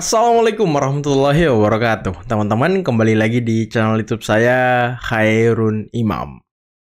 Assalamualaikum warahmatullahi wabarakatuh. Teman-teman, kembali lagi di channel YouTube saya, Khairun Imam.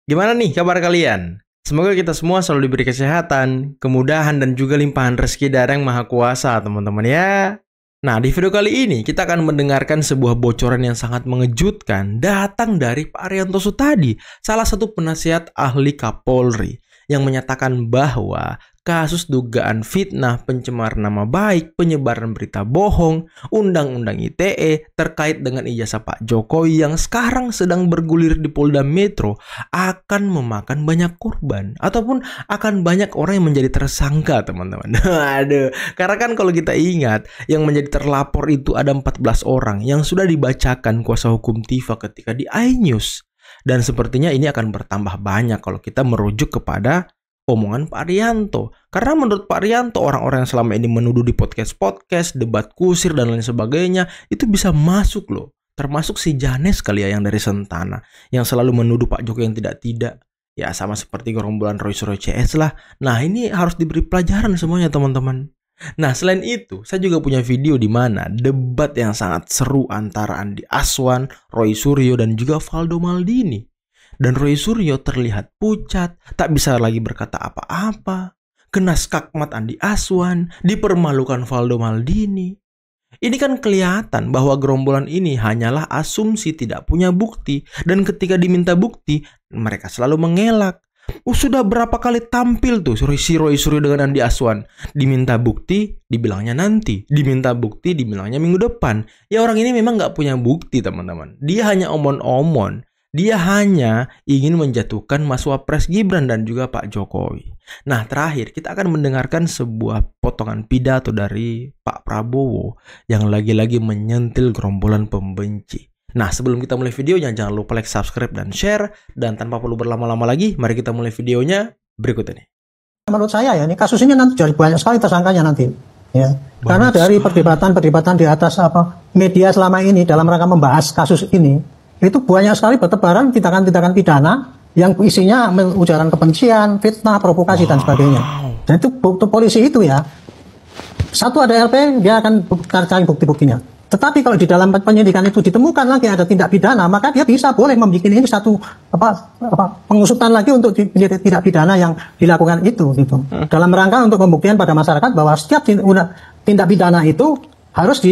Gimana nih kabar kalian? Semoga kita semua selalu diberi kesehatan, kemudahan, dan juga limpahan rezeki dari Yang Maha Kuasa, teman-teman ya. Nah, di video kali ini kita akan mendengarkan sebuah bocoran yang sangat mengejutkan datang dari Pak Arianto Sutadi, salah satu penasihat ahli Kapolri, yang menyatakan bahwa kasus dugaan fitnah, pencemaran nama baik, penyebaran berita bohong, undang-undang ITE terkait dengan ijazah Pak Jokowi yang sekarang sedang bergulir di Polda Metro akan memakan banyak korban ataupun akan banyak orang yang menjadi tersangka, teman-teman. Aduh, karena kan kalau kita ingat yang menjadi terlapor itu ada 14 orang yang sudah dibacakan kuasa hukum Tifa ketika di iNews. Dan sepertinya ini akan bertambah banyak kalau kita merujuk kepada omongan Pak Arianto. Karena menurut Pak Arianto, orang-orang yang selama ini menuduh di podcast-podcast, debat kusir, dan lain sebagainya, itu bisa masuk loh. Termasuk si Janes kali ya yang dari Sentana, yang selalu menuduh Pak Jokowi yang tidak-tidak. Ya sama seperti gerombolan Roy Suryo CS lah. Nah ini harus diberi pelajaran semuanya teman-teman. Nah selain itu, saya juga punya video di mana debat yang sangat seru antara Andi Aswan, Roy Suryo, dan juga Valdo Maldini. Dan Roy Suryo terlihat pucat, tak bisa lagi berkata apa-apa, kena skakmat Andi Aswan, dipermalukan Valdo Maldini. Ini kan kelihatan bahwa gerombolan ini hanyalah asumsi, tidak punya bukti, dan ketika diminta bukti, mereka selalu mengelak. Sudah berapa kali tampil tuh si Roy Suryo dengan Andi Aswan, diminta bukti, dibilangnya nanti, diminta bukti, dibilangnya minggu depan. Ya orang ini memang nggak punya bukti teman-teman, dia hanya omon-omon. Dia hanya ingin menjatuhkan Mas Wapres Gibran dan juga Pak Jokowi. Nah terakhir kita akan mendengarkan sebuah potongan pidato dari Pak Prabowo yang lagi-lagi menyentil gerombolan pembenci. Nah sebelum kita mulai videonya jangan lupa like, subscribe, dan share. Dan tanpa perlu berlama-lama lagi, mari kita mulai videonya berikut ini. Menurut saya ya, ini kasus ini nanti jadi banyak sekali tersangkanya nanti. Ya, karena dari perdebatan di atas media selama ini dalam rangka membahas kasus ini, itu banyak sekali bertebaran tindakan-tindakan pidana yang isinya ujaran kebencian, fitnah, provokasi, dan sebagainya. Dan itu polisi itu ya, satu ada LP, dia akan cari bukti-buktinya. Tetapi kalau di dalam penyidikan itu ditemukan lagi ada tindak pidana, maka dia boleh membuat ini satu pengusutan lagi untuk tindak pidana yang dilakukan itu gitu. Dalam rangka untuk pembuktian pada masyarakat bahwa setiap tindak pidana itu harus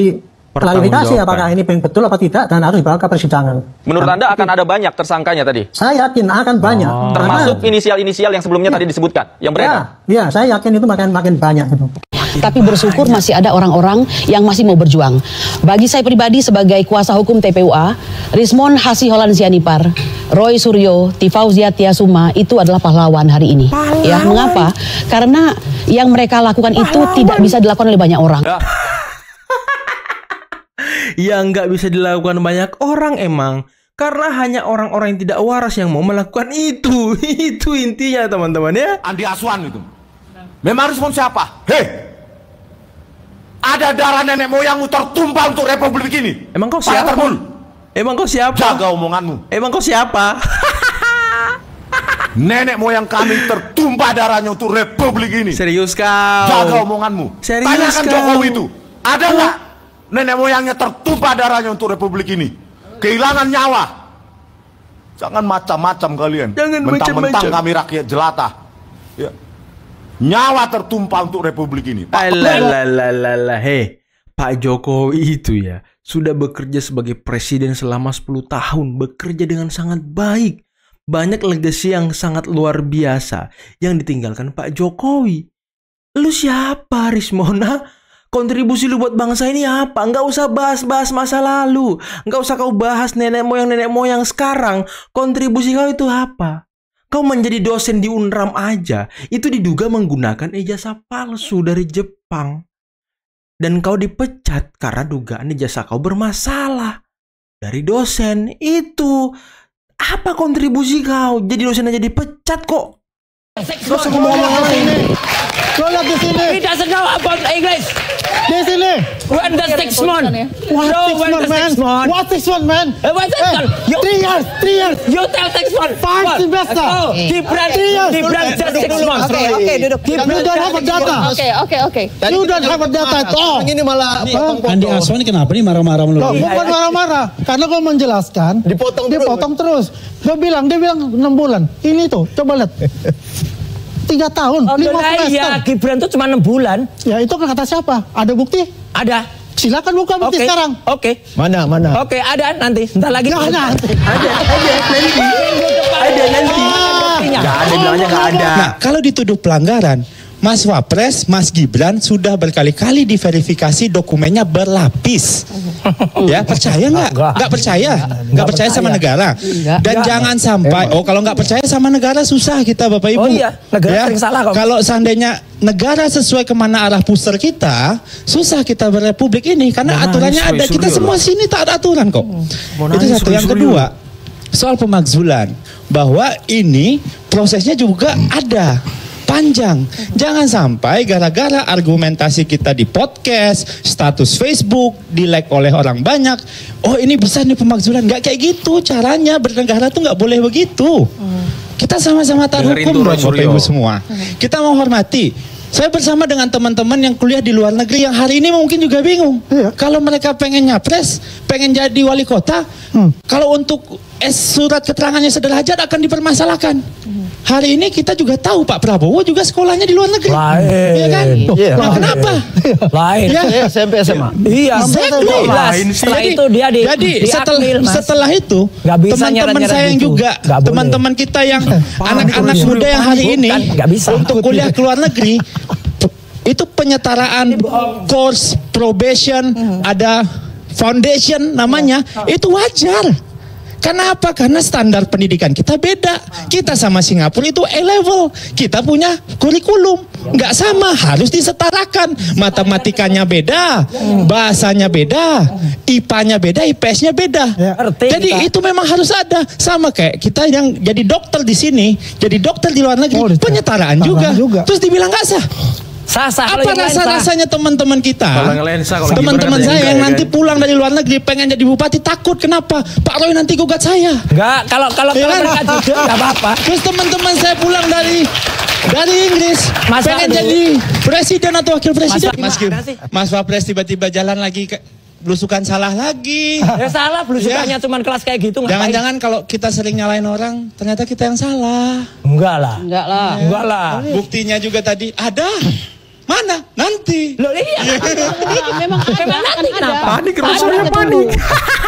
klarifikasi apakah ini betul apa tidak dan harus dibawa ke persidangan. Menurut Anda akan ada banyak tersangkanya tadi? Saya yakin akan banyak. Termasuk inisial-inisial yang sebelumnya tadi disebutkan, yang beredar? Ya, saya yakin itu makin banyak gitu. Tapi bersyukur masih ada orang-orang yang masih mau berjuang. Bagi saya pribadi sebagai kuasa hukum TPUA, Rismon Hasiholan Sianipar, Roy Suryo, Tifauzia Tiasuma itu adalah pahlawan hari ini. Ya, mengapa? Karena yang mereka lakukan itu tidak bisa dilakukan oleh banyak orang. Yang nggak bisa dilakukan banyak orang emang karena hanya orang-orang yang tidak waras yang mau melakukan itu. Itu intinya teman-teman ya. Andi Aswan itu memang respon siapa? Hei, ada darah nenek moyangmu tertumpah untuk republik ini. Emang kau siapa? Emang kau siapa? Jaga omonganmu. Emang kau siapa? Nenek moyang kami tertumpah darahnya untuk republik ini. Serius kau? Jaga omonganmu. Serius tanyakan kau? Jokowi itu, ada nggak nenek moyangnya tertumpah darahnya untuk republik ini, kehilangan nyawa? Jangan macam-macam kalian. Jangan mentang-mentang macam-macam. kami rakyat jelata ya. Nyawa tertumpah untuk republik ini. Hei, Pak Jokowi itu ya sudah bekerja sebagai presiden selama 10 tahun, bekerja dengan sangat baik. Banyak legasi yang sangat luar biasa yang ditinggalkan Pak Jokowi. Lu siapa, Rismona? Kontribusi lu buat bangsa ini apa? Nggak usah bahas-bahas masa lalu. Nggak usah kau bahas nenek moyang sekarang. Kontribusi kau itu apa? Kau menjadi dosen di UNRAM aja, itu diduga menggunakan ijazah palsu dari Jepang. Dan kau dipecat karena dugaan ijazah kau bermasalah. Dari dosen, itu. Apa kontribusi kau? Jadi dosen aja dipecat kok. Gak usah ngomong-ngomong lain. Lo lihat di sini. He doesn't know about English. Di sini. When the 6 month. What No, 6 when months, the man? 6 month. What 6 months, man? What 6 month? 3 years. 3 years. You tell 6 month. 5 semester. Oh, Gibran just 6 months. Oke, duduk. You don't have a data. Oke. You don't have a data at all. Ini malah Andi Aswan kenapa nih marah-marah Loh, melulu? bukan marah-marah. Karena gue menjelaskan. Dipotong terus. Dia bilang 6 bulan. Ini tuh, coba lihat. 3 tahun, 5 semester. Iya, Gibran tuh cuma 6 bulan. Ya itu kata siapa? Ada bukti? Ada. Silakan buka bukti sekarang. Oke. mana? Oke, ada nanti. Sebentar lagi. Nggak ada. Ada nanti. Nggak ada, bilangnya nggak ada. Nah, kalau dituduh pelanggaran, Mas Wapres, Mas Gibran sudah berkali-kali diverifikasi dokumennya berlapis. Ya, percaya nggak? Nggak percaya. Nggak percaya sama negara. Dan jangan sampai, kalau nggak percaya sama negara susah kita Bapak Ibu. Oh iya, negara sering salah kok. Kalau seandainya negara sesuai kemana arah pusar kita, susah kita berrepublik ini. Karena aturannya ada. Kita semua sini tak ada aturan kok. Itu satu. Yang kedua, soal pemakzulan. Bahwa ini prosesnya juga ada. Panjang. Jangan sampai gara-gara argumentasi kita di podcast, status Facebook, di-like oleh orang banyak. Oh ini bisa nih pemakzulan. Nggak kayak gitu caranya. Bernegara tuh nggak boleh begitu. Kita sama-sama taat hukum dong Bapak Ibu semua. Kita mau hormati. Saya bersama dengan teman-teman yang kuliah di luar negeri yang hari ini mungkin juga bingung. Kalau mereka pengen nyapres, pengen jadi wali kota, kalau untuk surat keterangannya sederajat akan dipermasalahkan. Hari ini kita juga tahu Pak Prabowo juga sekolahnya di luar negeri. Iya kan? Nah, kenapa? Lain. Ya. SMP SMA. Iya. Setelah itu dia jadi setelah itu teman-teman saya yang juga teman-teman kita yang anak-anak muda yang hari ini untuk kuliah ke luar negeri itu penyetaraan course probation ada foundation namanya itu wajar. Kenapa? Karena standar pendidikan kita beda. Kita sama Singapura itu A-level. Kita punya kurikulum. Nggak sama, harus disetarakan. Matematikanya beda, bahasanya beda, IPA-nya beda, IPS-nya beda. Jadi itu memang harus ada. Sama kayak kita yang jadi dokter di sini, jadi dokter di luar negeri, penyetaraan juga. Terus dibilang nggak sah. Apa rasa-rasanya teman-teman kita? Teman-teman saya yang nanti pulang dari luar negeri pengen jadi bupati takut. Kenapa? Pak Roy nanti gugat saya. Enggak, kalau mereka jujur enggak apa-apa. Terus teman-teman saya pulang dari Inggris pengen jadi presiden atau wakil presiden. Mas Wapres tiba-tiba jalan lagi belusukan salah lagi. Ya salah, belusukannya cuma kelas kayak gitu. Jangan-jangan kalau kita sering nyalain orang, ternyata kita yang salah. Enggak lah. Buktinya juga tadi ada. Mana? Nanti. Loh iya. Memang nanti kenapa? Panik, rasanya panik.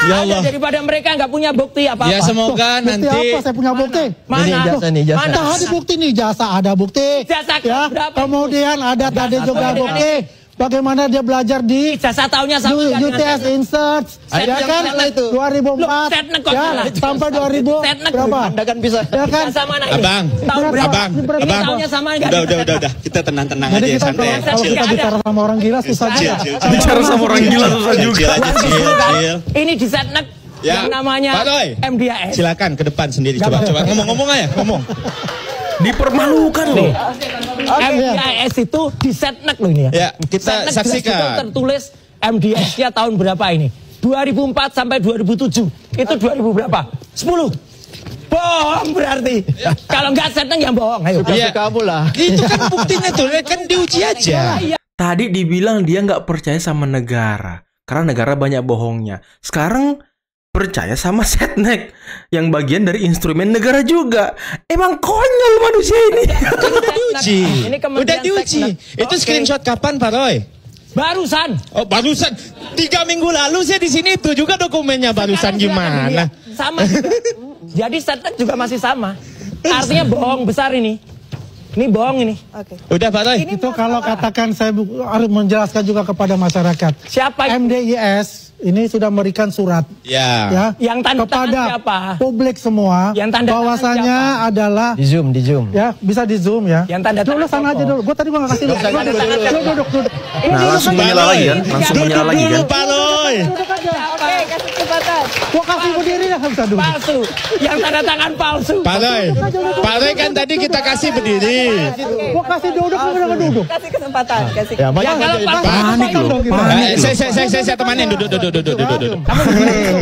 Ya Allah. Daripada mereka nggak punya bukti apa-apa. Ya semoga nanti. Bukti apa? Saya punya bukti. Mana? Ijazah. Mana ada bukti nih, jasa ada bukti. Ijazah ya. berapa? Kemudian ada tadi juga bukti. Bagaimana dia belajar di Ijazah tahunnya sama UTS Insert, ya kan? 2004, ya, sampai 2000 berapa? Anda kan bisa. Ya kan? Abang. Tahunnya sama enggak? Udah. Kita tenang Jadi aja, kita santai. kalau kita bicara sama orang gila susah juga. Bicara sama orang gila susah juga. Ini di Setnek yang namanya Pak Roy, MDAS. silakan ke depan sendiri. Coba ngomong aja, ngomong. Dipermalukan loh. MDAS itu di Setnek loh ini ya. Ya, kita saksikan. Itu tertulis MDAS-nya tahun berapa ini? 2004 sampai 2007. Itu 2000 berapa? 10. Bohong berarti. Kalau nggak Setnek yang bohong. Ayo. Kamu lah. Itu kan buktinya tuh, kan diuji aja. Tadi dibilang dia nggak percaya sama negara. Karena negara banyak bohongnya. Sekarang percaya sama Setnek yang bagian dari instrumen negara juga. Emang konyol manusia ini. Udah diuji. Itu screenshot kapan Pak Roy? Barusan. Oh barusan 3 minggu lalu saya di sini itu juga dokumennya barusan gimana? Sama juga. Jadi Setnek juga masih sama. Artinya bohong besar ini. Ini bohong ini. Udah Pak Roy. Itu kalau katakan saya harus menjelaskan juga kepada masyarakat. Siapa? MDIS ini sudah memberikan surat ya. Yang tanda kepada siapa? Publik semua bahwasanya adalah di zoom ya bisa di zoom ya. Yang tanda dulu sana aja dulu. Gue tadi gue nggak kasih duduk. Nah langsung menyala lagi kan? Duduk Pak Roy. Duduk aja. Oke, kasih Gua kasih berdiri dah bisa duduk. Palsu. Yang tanda tangan palsu. Pak Roy kan tadi kita kasih berdiri. Gua kasih duduk, udah duduk. Kasih kesempatan, kasih Ya, Ya kalau palsu Panik loh, saya temanin duduk.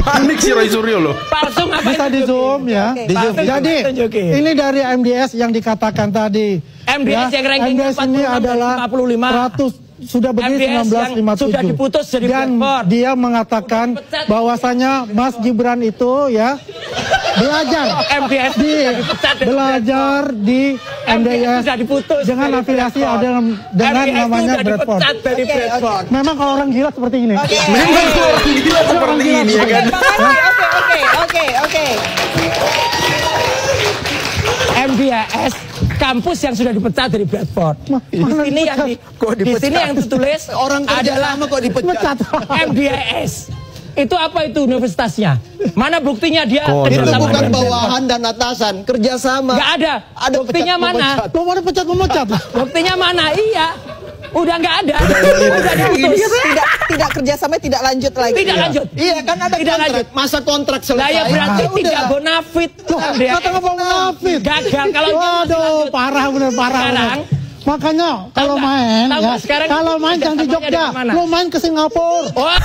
Panik si Roy Suryo loh. palsu ngapain? Bisa di zoom ya. Oke. Jadi Tunjukin. ini dari MDS yang dikatakan tadi. MDS yang rankingnya MDS ini 46 adalah 55. 100 sudah berdiri MDS yang 1957. sudah diputus jadi dan Bradford. dia mengatakan bahwasanya Mas Gibran itu ya belajar MDS di dipecat dari belajar di MDS MDS sudah diputus dengan dari afiliasi Bradford. dengan MDS namanya sudah Bradford. dipecat dari Bradford. Memang kalau orang gila seperti ini. Memang orang gila seperti ini ya kan. Oke. MDS kampus yang sudah dipecat dari Bradford. Di sini yang di sini yang tertulis Orang kerja adalah sama kok dipecat. MDS. Itu apa itu universitasnya? Mana buktinya dia Itu kerjasama bukan dengan bawahan dan atasan, kerjasama. Nggak ada. Ada Buktinya mana? Lo mau memecat. Buktinya mana? Iya. Udah nggak ada. Udah diputus. Tidak kerjasama, tidak lanjut lagi. Tidak lanjut. Iya kan ada Tidak kontrak. lanjut. Masa kontrak Lah selesai. ya berarti Ya tidak udah. bonafit. Kata ngomong munafik. Gagal kalau dia masih Waduh, lanjut. parah bener. Sekarang, Makanya kalau nggak? main Tahu ya, nggak sekarang kalau main jangan di kerjasamanya Jogja, dari mana? lo main ke Singapura. Oh,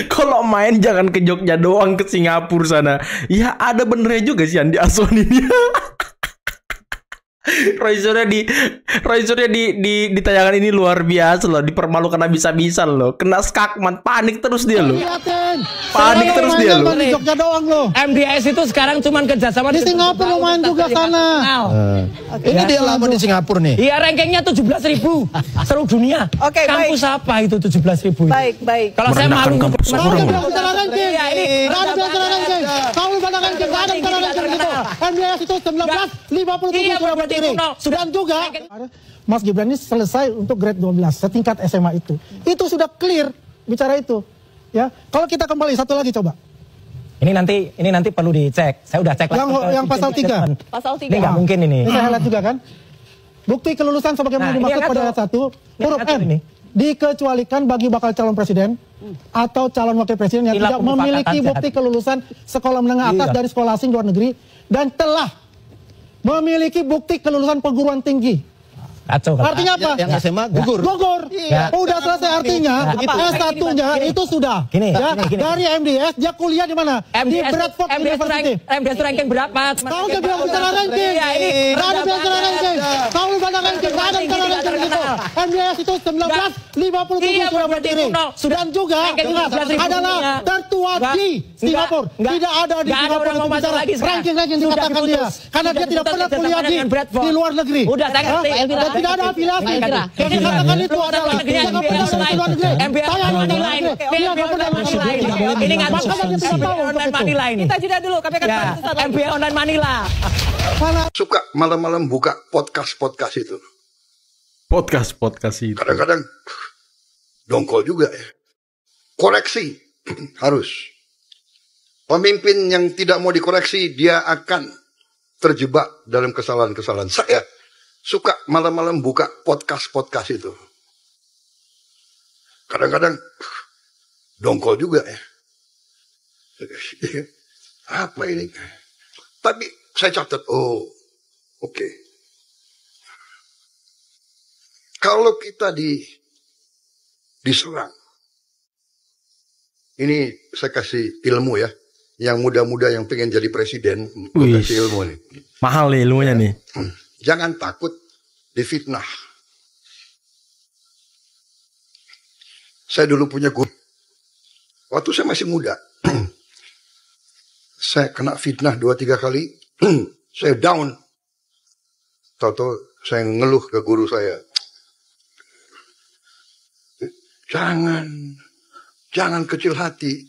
Kalau main jangan ke Jogja doang, ke Singapura sana. Ya ada benernya juga sih Andi Aswan ini. Roy Suryo di tayangan ini luar biasa loh, dipermalukan habis-habisan loh. Kena skakmat, panik terus dia loh. Liatin. Panik terus dia loh. Di Jogja doang lo. MDS itu sekarang cuman kerjasama Di Singapura lo main juga sana. Ini dia lama di Singapura nih. Iya rankingnya 17.000 seluruh dunia. Oke, Kampus apa itu 17.000? Baik. Kalau saya Merendahkan malu kampus malu. orang Kalau loh. dia bicara ranking, Iya, ini kalau dia bicara ranking, kalau bicara ranking, nggak ada bicara ranking gitu. MDS itu 1957 Iya, sudah berarti berdiri. kuno. Dan juga Mas Gibran ini selesai untuk grade 12 setingkat SMA itu. Itu sudah clear bicara itu. Ya, kalau kita kembali satu lagi coba. Ini nanti perlu dicek. Saya udah cek Yang pasal 3. Pasal 3. Ini nggak mungkin ini. Ini saya lihat juga kan. Bukti kelulusan sebagaimana Nah, ini dimaksud yang pada ngatur. ayat 1 Yang huruf ngatur M ini. dikecualikan bagi bakal calon presiden atau calon wakil presiden yang Hilaf tidak memiliki pemufakatan bukti jahat. kelulusan sekolah menengah atas Iya. dari sekolah asing luar negeri dan telah memiliki bukti kelulusan perguruan tinggi. Kacau. Artinya apa? Yang SMA gugur. Gugur. Iya. Udah selesai artinya. S1-nya itu sudah. Gini, Ya, gini. dari MDS dia kuliah di mana? Di Bradford University. MDS ranking berapa? Kau udah bilang bicara ranking. Iya, ini Nggak ada bicara ranking. Kau bicara ranking. Nggak ada bicara ranking gitu. MDS itu 1957 Iya, sudah berarti berdiri. kuno. Sudah. Dan juga Ranking ingat, 12.000 adalah dunia. tertua Nggak. di Singapura. Nggak. Tidak ada di Nggak ada Singapura orang mau itu masuk bicara lagi sekarang. ranking-ranking Sudah dikatakan dia. diputus. Karena Sudah dia tidak diputus pernah kuliah kerjasama dengan Bradford. di luar negeri. Udah, saya ngerti. Dan tidak ada afiliasi. Saya ngerti. Yang dikatakan itu Lu adalah negeri dia nggak pernah MBA di luar negeri. MBA Saya nggak online. pernah. Dia nggak pernah di luar negeri. Ini nggak Makanya dia tidak tahu untuk online itu. Manila ini. Kita jeda dulu, kami akan Ya, kembali sesaat lagi. MBA online Manila. Suka malam-malam buka podcast itu. Podcast itu. Kadang-kadang dongkol juga ya. Koreksi harus. Pemimpin yang tidak mau dikoreksi, dia akan terjebak dalam kesalahan-kesalahan. Saya suka malam-malam buka podcast itu. Kadang-kadang dongkol juga ya. Apa ini? Tapi saya catat, oke. Kalau kita diserang, ini saya kasih ilmu ya. Yang muda-muda yang pengen jadi presiden, Wih. kasih ilmu nih. Mahal nih ilmunya nih. Jangan takut difitnah. Saya dulu punya guru. Waktu saya masih muda. Saya kena fitnah 2-3 kali. Saya down. Tahu-tahu saya ngeluh ke guru saya. Jangan kecil hati.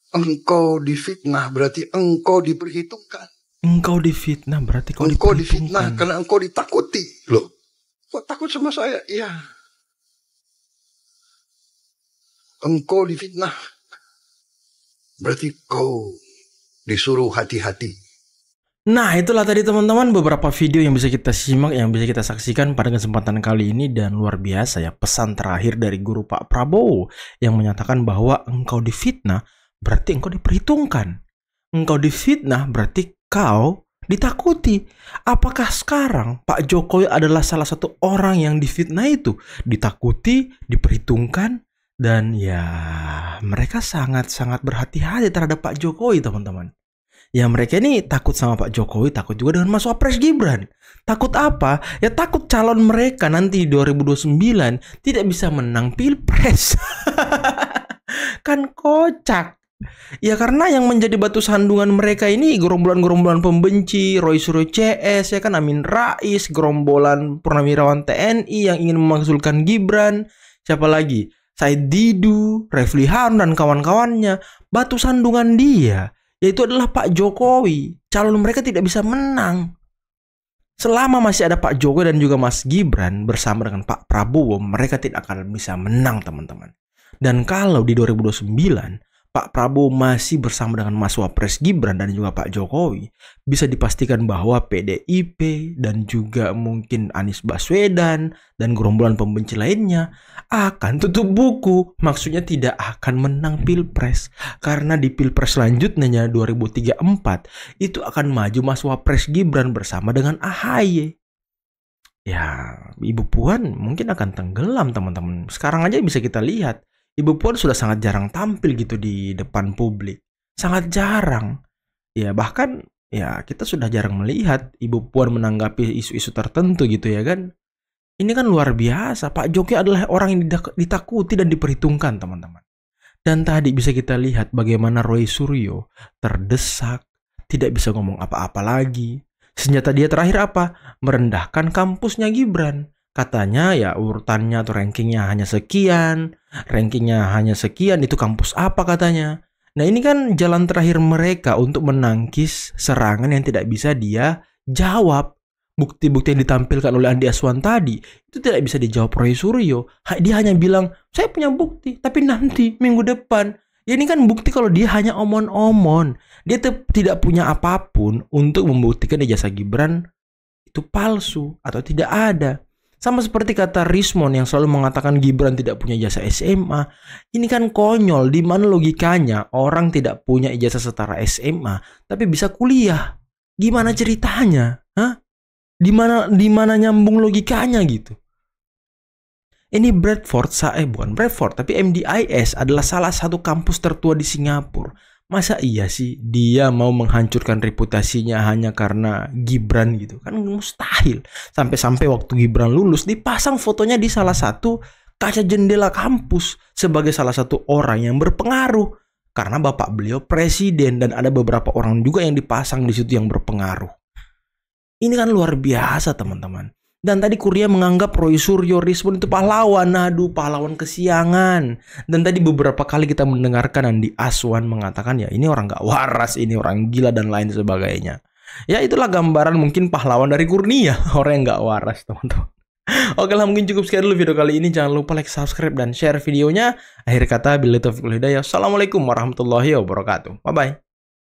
Engkau difitnah berarti engkau diperhitungkan. Engkau difitnah berarti kau Engkau diperhitungkan. difitnah karena engkau ditakuti. Loh, kok takut sama saya? Iya. Engkau difitnah berarti kau disuruh hati-hati. Nah, itulah tadi teman-teman beberapa video yang bisa kita simak, yang bisa kita saksikan pada kesempatan kali ini. Dan luar biasa ya, pesan terakhir dari guru Pak Prabowo yang menyatakan bahwa engkau difitnah berarti engkau diperhitungkan. Engkau difitnah, berarti kau ditakuti. Apakah sekarang Pak Jokowi adalah salah satu orang yang difitnah itu? Ditakuti, diperhitungkan, dan ya mereka sangat-sangat berhati-hati terhadap Pak Jokowi, teman-teman. Ya mereka ini takut sama Pak Jokowi, takut juga dengan Mas Wapres Gibran. Takut apa? Ya takut calon mereka nanti 2029 tidak bisa menang Pilpres. Kan kocak. Ya karena yang menjadi batu sandungan mereka ini gerombolan-gerombolan pembenci, Roy Suryo CS, ya kan, Amin Rais, gerombolan purnawirawan TNI yang ingin memakzulkan Gibran. Siapa lagi? Said Didu, Refli Harun dan kawan-kawannya. Batu sandungan dia yaitu adalah Pak Jokowi. Calon mereka tidak bisa menang. Selama masih ada Pak Jokowi dan juga Mas Gibran bersama dengan Pak Prabowo, mereka tidak akan bisa menang, teman-teman. Dan kalau di 2029 Pak Prabowo masih bersama dengan Mas Wapres Gibran dan juga Pak Jokowi, bisa dipastikan bahwa PDIP dan juga mungkin Anies Baswedan dan gerombolan pembenci lainnya akan tutup buku. Maksudnya tidak akan menang Pilpres. Karena di Pilpres selanjutnya 2034 itu akan maju Mas Wapres Gibran bersama dengan AHY. Ya, Ibu Puan mungkin akan tenggelam, teman-teman. Sekarang aja bisa kita lihat Ibu Puan sudah sangat jarang tampil gitu di depan publik. Sangat jarang. Ya bahkan ya kita sudah jarang melihat Ibu Puan menanggapi isu-isu tertentu gitu ya kan. Ini kan luar biasa. Pak Jokowi adalah orang yang ditakuti dan diperhitungkan, teman-teman. Dan tadi bisa kita lihat bagaimana Roy Suryo terdesak, tidak bisa ngomong apa-apa lagi. Senjata dia terakhir apa? Merendahkan kampusnya Gibran. Katanya ya urutannya atau rankingnya hanya sekian, itu kampus apa katanya. Nah ini kan jalan terakhir mereka untuk menangkis serangan yang tidak bisa dia jawab. Bukti-bukti yang ditampilkan oleh Andi Aswan tadi itu tidak bisa dijawab Roy Suryo. Dia hanya bilang saya punya bukti tapi nanti minggu depan. Ya ini kan bukti kalau dia hanya omon-omon. Dia tidak punya apapun untuk membuktikan ijazah Gibran itu palsu atau tidak ada. Sama seperti kata Rismon yang selalu mengatakan Gibran tidak punya ijazah SMA. Ini kan konyol. Di mana logikanya orang tidak punya ijazah setara SMA tapi bisa kuliah? Gimana ceritanya? Hah? Di mana nyambung logikanya gitu? Ini bukan Bradford, tapi MDIS adalah salah satu kampus tertua di Singapura. Masa iya sih dia mau menghancurkan reputasinya hanya karena Gibran gitu? Kan mustahil. Sampai-sampai waktu Gibran lulus dipasang fotonya di salah satu kaca jendela kampus sebagai salah satu orang yang berpengaruh. Karena bapak beliau presiden dan ada beberapa orang juga yang dipasang di situ yang berpengaruh. Ini kan luar biasa, teman-teman. Dan tadi Kurnia menganggap Roy Suryo, Rismon itu pahlawan. Aduh, pahlawan kesiangan. Dan tadi beberapa kali kita mendengarkan Andi Aswan mengatakan ya ini orang gak waras, ini orang gila dan lain sebagainya. Ya itulah gambaran mungkin pahlawan dari Kurnia, orang yang gak waras, teman-teman. Oke lah, mungkin cukup sekian dulu video kali ini. Jangan lupa like, subscribe, dan share videonya. Akhir kata, billahi taufiq wal hidayah. Assalamualaikum warahmatullahi wabarakatuh. Bye-bye.